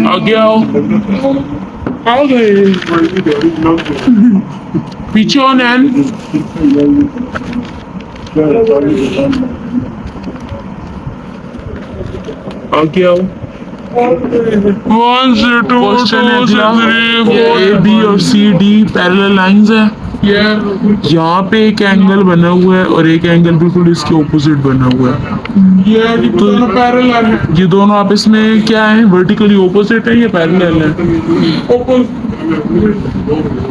आगे आओ, आ गए पीछे हो नैन। आगे आओ। 1 से 2 क्वेश्चन है अगला, 3 ए बी और सी डी पैरेलल लाइंस है। यहाँ पे एक एंगल बना हुआ है और एक एंगल बिल्कुल इसके ऑपोजिट बना हुआ है। तो दोनों पैरेलल है। ये दोनों आपस में क्या है, वर्टिकली ऑपोजिट है या पैरेलल है?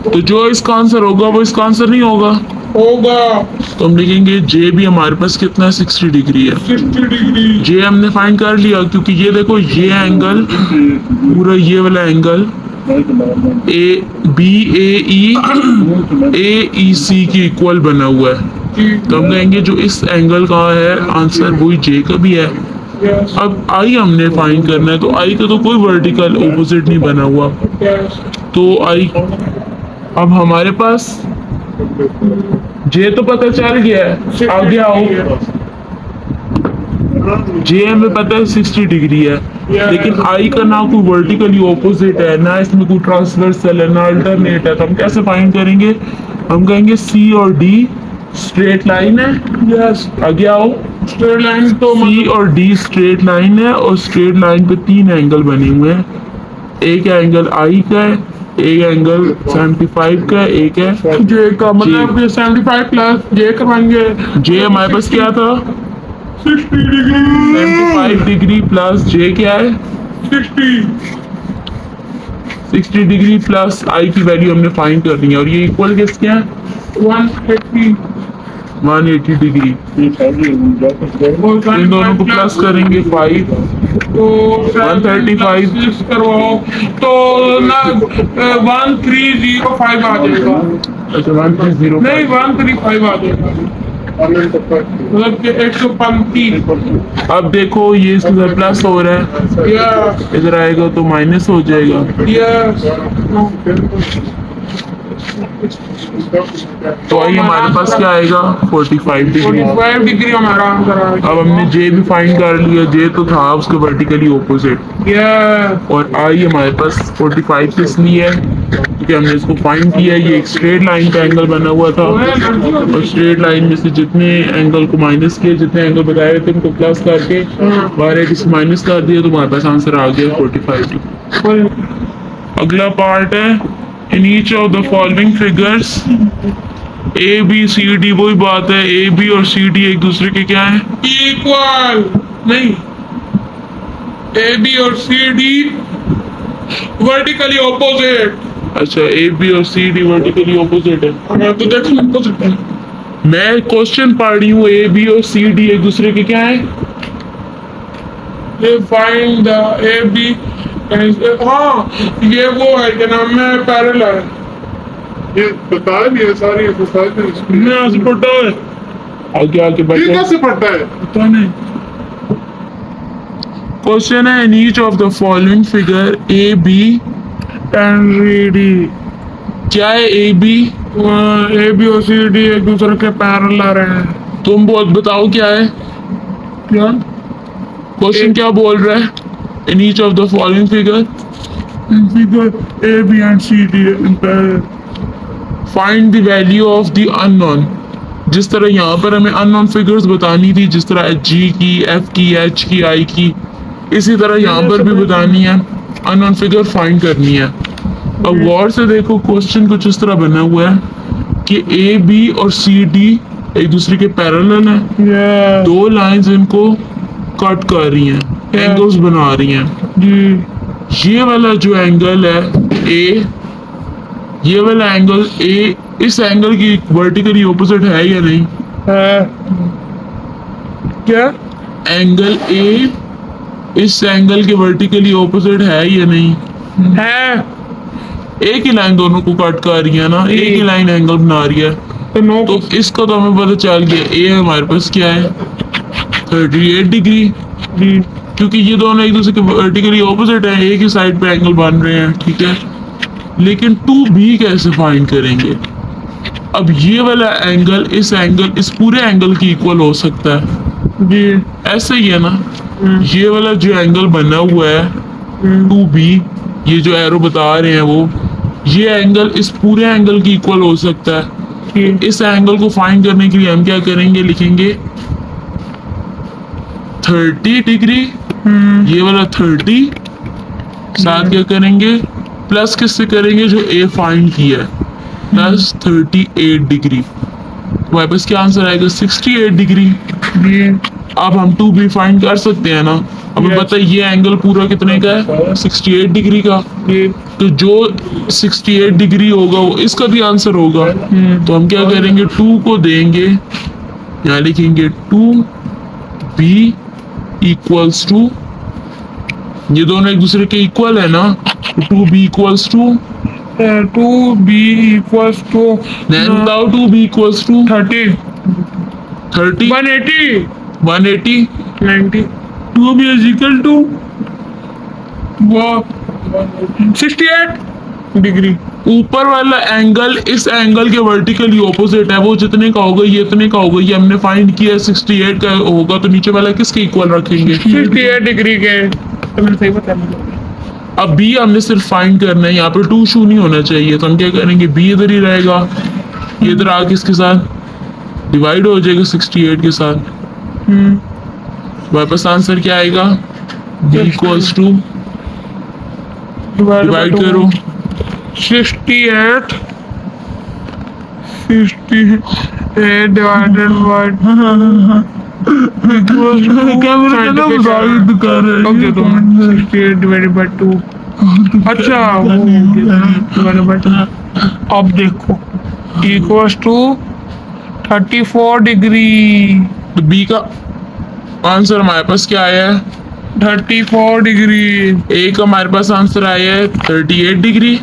तो जो इसका आंसर होगा वो इसका आंसर नहीं होगा। तो हम लिखेंगे जे भी हमारे पास कितना है, 60 डिग्री है। 60 डिग्री जे हमने फाइंड कर लिया, क्योंकि ये देखो ये एंगल पूरा ये वाला एंगल ए बी ए ई सी की इक्वल बना हुआ है। तो हम कहेंगे जो इस एंगल का है आंसर वही जे का भी है। अब आई हमने फाइंड करना है, तो आई का तो कोई वर्टिकल ऑपोजिट नहीं बना हुआ, तो आई अब हमारे पास जे तो पता चल गया है। आगे आओ, जे हमें पता है 60 डिग्री है, लेकिन आई का ना कोई वर्टिकली ऑपोजिट है, ना इसमें कोई ट्रांसवर्सल है, ना अल्टरनेट है। तो हम कैसे फाइंड करेंगे? हम कहेंगे सी और डी स्ट्रेट लाइन है। यस, आगे आओ, स्ट्रेट लाइन तो सी और डी स्ट्रेट लाइन है और स्ट्रेट लाइन पे 3 एंगल बने हुए हैं। एक एंगल आई का है, एक एंगल 75 का है, एक है जे का मतलब 75 प्लस जे करवाएंगे। जे हमारे पास क्या था, 60 डिग्री 75 डिग्री प्लस जे क्या है 60 डिग्री प्लस आई की वैल्यू हमने फाइंड करनी है, और ये इक्वल किसके हैं 180 डिग्री। इन दोनों को प्लस करेंगे 5 तो 135 करवाओ तो ना 1305 आ जाएगा। अच्छा 130 नहीं 135 आ जाएगा, मतलब कि 135। अब देखो ये इसके प्लस हो रहा है, यस इधर आएगा तो माइनस हो जाएगा। यस, तो आई हमारे पास क्या आएगा 45 डिग्री। 45 डिग्री हमारा आंसर आएगा। अब हमने जे भी फाइंड कर लिया, जे तो था उसके वर्टिकली ऑपोजिट, यस और आई हमारे पास 45 किस लिए है, क्योंकि हमने इसको फाइंड किया। ये एक स्ट्रेट लाइन का एंगल बना हुआ था, और स्ट्रेट लाइन में से जितने एंगल को माइनस किए, जितने एंगल बताए थे उनको प्लस करके बाहर एक माइनस कर दिया, तो हमारे पास आंसर आ गया 45 डिग्री। अगला पार्ट है, in each of the following figures A B C D, वही बात है, ए बी और सी डी एक दूसरे के क्या है, इक्वल नहीं, ए बी और सी डी वर्टिकली ऑपोजिट। अच्छा ए बी और सी डी वर्टिकली ऑपोजिट है। तो देखो ऑपोजिट है। मैं क्वेश्चन पढ़ रही हूँ, ए बी और सी डी एक दूसरे के क्या है। ये फाइंड द ए बी, हाँ ये वो है क्या नाम है, पैरेलल है। ये बताया नहीं है, सारी एक्सरसाइज मैं आज पढ़ा है, आगे आगे ये बढ़ते कैसे पढ़ता है? पता नहीं। क्वेश्चन है, in each of the following figure A B and C D, क्या है ए बी और सी डी एक दूसरे के पैरेलल हैं। तुम बहुत बताओ क्या है, क्या क्वेश्चन क्या बोल रहा है, in each of the following figure figure A B and C D find the value of the unknown. जिस तरह यहाँ पर हमें अननोन फिगर्स बतानी थी, जिस तरह जी की, एफ की, एच की, आई की, इसी तरह यहाँ पर भी बतानी है, अननोन फिगर फाइंड करनी है। अब गौर से देखो, क्वेश्चन कुछ इस तरह बना हुआ है कि ए बी और सी डी एक दूसरे के पैरेलल हैं, Yeah. दो लाइंस इनको कट कर रही हैं, एंगल्स बना रही हैं। जी। ये वाला जो एंगल है ए, ये वाला एंगल ए इस एंगल की वर्टिकली ऑपोजिट है या नहीं? है। क्या? एंगल ए इस एंगल के वर्टिकली ऑपोजिट है या नहीं? है। एक ही लाइन दोनों को कट कर रही है ना, एक ही लाइन एंगल बना रही है। तो नो। तो इसका तो हमें पता चल गया, ए हमारे पास क्या है 38 डिग्री, जी। क्योंकि ये दोनों एक दूसरे के वर्टिकली ऑपोजिट है, एक ही साइड पे एंगल बन रहे हैं, ठीक है। लेकिन 2b कैसे फाइंड करेंगे? अब ये वाला एंगल इस पूरे एंगल की इक्वल हो सकता है, जी। ऐसे ही है ना। ये वाला जो एंगल बना हुआ है 2b, ये जो एरो बता रहे हैं वो, ये एंगल इस पूरे एंगल की इक्वल हो सकता है। जी। इस एंगल को फाइंड करने के लिए हम क्या करेंगे, लिखेंगे 30 डिग्री, ये वाला 30, साथ क्या करेंगे प्लस किससे करेंगे, जो ए फाइंड किया है, प्लस 38 डिग्री। हमारे पास क्या आंसर आएगा 68 डिग्री। जी। अब हम 2b फाइंड कर सकते हैं ना। हमें Yes. पता है ये एंगल पूरा कितने का है 68 डिग्री का, जी। तो जो 68 डिग्री होगा वो इसका भी आंसर होगा। तो हम क्या करेंगे 2 को देंगे, यहाँ लिखेंगे 2b इक्वल्स टू, ये दोनों एक दूसरे के इक्वल है ना, तो 2b equals to 2b equals to बताओ 2b equals to 30 30 180 180 90 2b is equal to वो 68 डिग्री। ऊपर वाला एंगल इस एंगल के वर्टिकली ऑपोजिट है, वो जितने का होगा ये इतने का होगा, ये हमने फाइंड किया 68 का होगा, तो नीचे वाला किसके इक्वल रखेंगे 68 डिग्री के। तो मैंने सही बताया। अब बी हमने सिर्फ फाइंड करना है, यहाँ पर 2 शू नहीं होना चाहिए, तो हम क्या करेंगे बी इधर ही रहेगा, ये इधर आके इसके साथ डिवाइड हो जाएगा 68 के साथ। वापस आंसर क्या आएगा बी इक्वल्स टू, डिवाइड करो 68 डिवाइडेड बाय क्या मेरे कहना मुजाहिद कर रहे हैं। ओके, तो 68 डिवाइडेड बाय 2। अच्छा, वो डिवाइडेड बाय 2। अब देखो इक्वल्स टू 34 डिग्री। तो बी का आंसर हमारे पास क्या आया है 34 डिग्री। ए का हमारे पास आंसर आया है 38 डिग्री,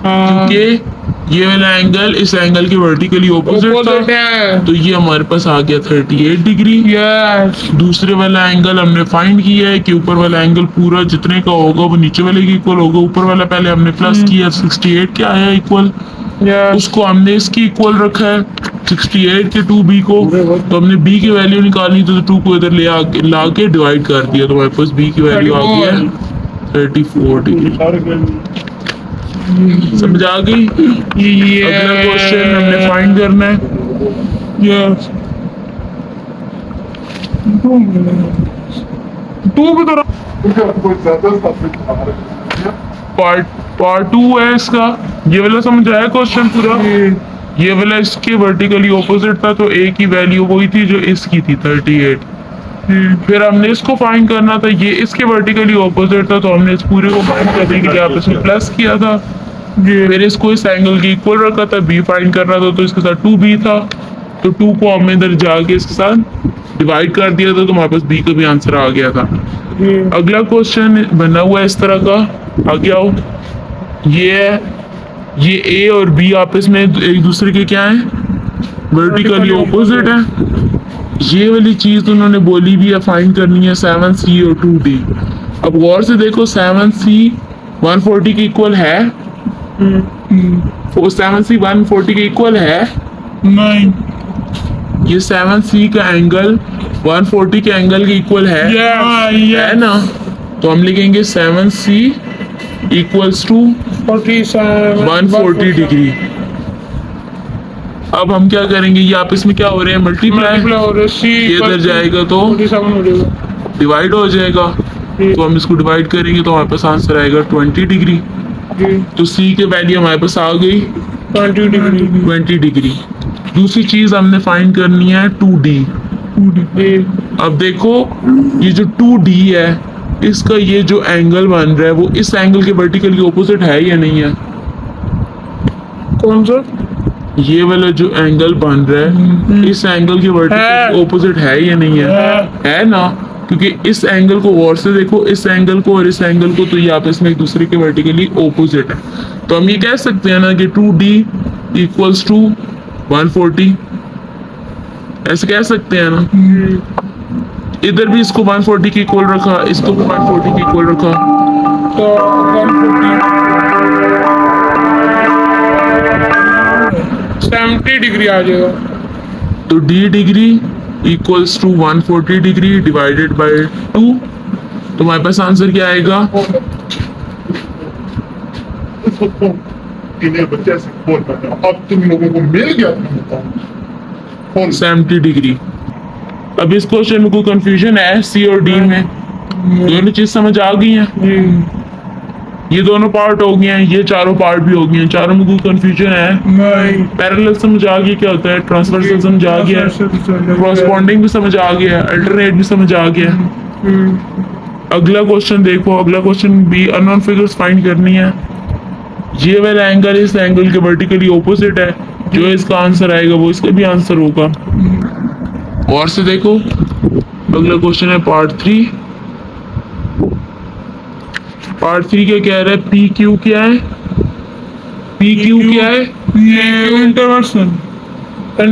कि ये वाला एंगल इस एंगल के वर्टिकली ऑपोजिट ऑपोजिट था, है। तो ये हमारे पास आ गया 38 डिग्री। यस। दूसरे वाला एंगल हमने फाइंड किया है कि ऊपर वाला एंगल पूरा जितने का होगा वो नीचे वाले के इक्वल होगा। ऊपर वाला पहले हमने प्लस किया 68 क्या आया इक्वल, यस। उसको हमने इसकी इक्वल रखा है 68 के 2b को, तो हमने b की वैल्यू निकालनी तो 2 को इधर ला के डिवाइड कर दिया, तो हमारे पास b की वैल्यू आ गई है 34 डिग्री। समझ आ गई। अगला क्वेश्चन हमने फाइंड करना है यस। 2 की तरह कोई ज्यादा साबित आ रहा है। पार्ट 2 है इसका। ये वाला समझ आया क्वेश्चन पूरा, ये वाला इसके वर्टिकली ऑपोजिट था, तो a की वैल्यू वही थी जो इसकी थी 38। फिर हमने इसको फाइंड करना था, ये इसके वर्टिकली ऑपोजिट था, तो हमने इस पूरे को फाइंड करने के लिए आपस में प्लस किया था। फिर इसको इस एंगल की इक्वल रखा था, b फाइंड करना था, तो इसके साथ 2b था, तो 2 को हमने इधर जाके इसके साथ डिवाइड कर दिया था, तो हमारे पास b का भी आंसर आ गया था। अगला क्वेश्चन बना हुआ है इस तरह का, आगे आओ। ये a और b आपस में एक दूसरे के क्या है वर्टिकली ऑपोजिट है। ये वाली चीज उन्होंने बोली भी है फाइंड करनी है 7c और 2d। अब गौर से देखो 7c 140 के इक्वल है, 7c 140 के इक्वल है नहीं। ये 7c का एंगल 140 के एंगल के इक्वल है, है ना। तो हम लिखेंगे 7c इक्वल्स टू 140 डिग्री। अब हम क्या करेंगे, ये आपस में क्या हो रहे हैं मल्टीप्लाई, ये इधर जाएगा तो 47 हो जाएगा। डिवाइड हो जाएगा, तो हम इसको डिवाइड करेंगे तो हमारे पास आंसर आएगा 20 डिग्री। तो c की वैल्यू हमारे पास आ गई 20 डिग्री। 20 डिग्री। दूसरी चीज हमने फाइंड करनी है 2D। अब देखो ये जो 2D है इसका ये जो एंगल बन रहा है वो इस एंगल के वर्टिकली ऑपोजिट है या नहीं है? कौन सा? ये वाला जो एंगल बन रहा है इस एंगल के वर्टिकली है। ऑपोजिट है या नहीं है ना? क्योंकि इस एंगल को गौर से देखो, इस एंगल को और इस एंगल को, तो ये आपस में एक दूसरे के वर्टिकली ऑपोजिट है। तो हम ये कह सकते हैं ना कि 2D इक्वल्स टू 140, ऐसे कह सकते हैं ना। इधर भी इसको 140 के इक्वल रखा, इसको भी 140 के इक्वल रखा, तो 70 डिग्री आ जाएगा। तो D degree equals to 140 degree divided by 2। तो हमारे पास आंसर क्या आएगा? इसको फोन इन्हें बच्चे से फोन करना। अब तुम लोगों को मिल गया, तुम बताओ फोन 70 डिग्री। अब इस क्वेश्चन में कोई कंफ्यूजन है C और D में? दोनों चीज समझ आ गई हैं? ये दोनों पार्ट हो गए हैं, ये चारों पार्ट भी हो गए हैं, चारों में कोई कंफ्यूजन है? नहीं। पैरेलल समझ आ गया क्या होता है, ट्रांसवर्सल समझ आ गया है, कॉरस्पॉन्डिंग भी समझ आ गया है, अल्टरनेट भी समझ आ गया है। अगला क्वेश्चन देखो, अगला क्वेश्चन भी अननोन फिगर्स फाइंड करनी है। ये वाला एंगल इस एंगल के वर्टिकली ऑपोजिट है, जो इसका आंसर आएगा वो इसका भी आंसर होगा। और से देखो अगला क्वेश्चन है पार्ट 3। पार्ट 3 क्या कह रहा है? पी क्यू क्या है? पी क्यू क्या है? ये इंटरवर्सल पी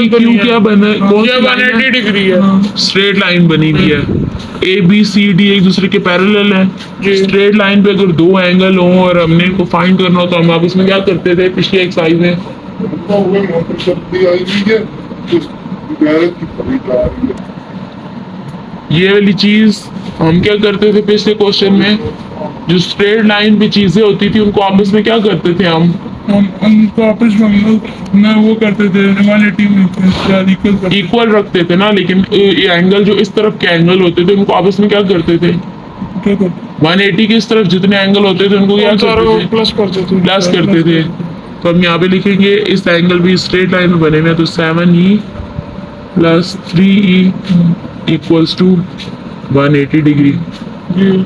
तो क्यू नहीं क्या है। बना? कौन ये सी लाइन 180 है? डिग्री है। स्ट्रेट लाइन बनी हुई है। ए बी सी डी एक दूसरे के पैरेलल है। जी। स्ट्रेट लाइन पे अगर दो एंगल हो और हमने इनको फाइंड करना हो तो हम आपस में क्या करते थे पिछली एक्सरसाइज में? हुए मोटर शक्ति आई हुई है, उस गैरत की पड़ी जा रही है। ये वाली चीज हम क्या करते थे पिछले क्वेश्चन में? जो स्ट्रेट लाइन पे चीजें होती थी उनको आपस में क्या करते थे हम उनको आपस में हम लोग ना वो करते थे, 180 में इक्वल करते थे। इक्वल रखते थे ना, लेकिन ये एंगल जो इस तरफ के एंगल होते थे उनको आपस में क्या करते थे? क्या करते 180 के इस तरफ जितने एंगल होते थे उनको क्या करते थे? प्लस करते थे। प्लस करते थे। तो हम यहाँ पे लिखेंगे इस एंगल भी स्ट्रेट लाइन में बने हुए हैं, तो 7E plus 3E equals to 180 degree. Ji.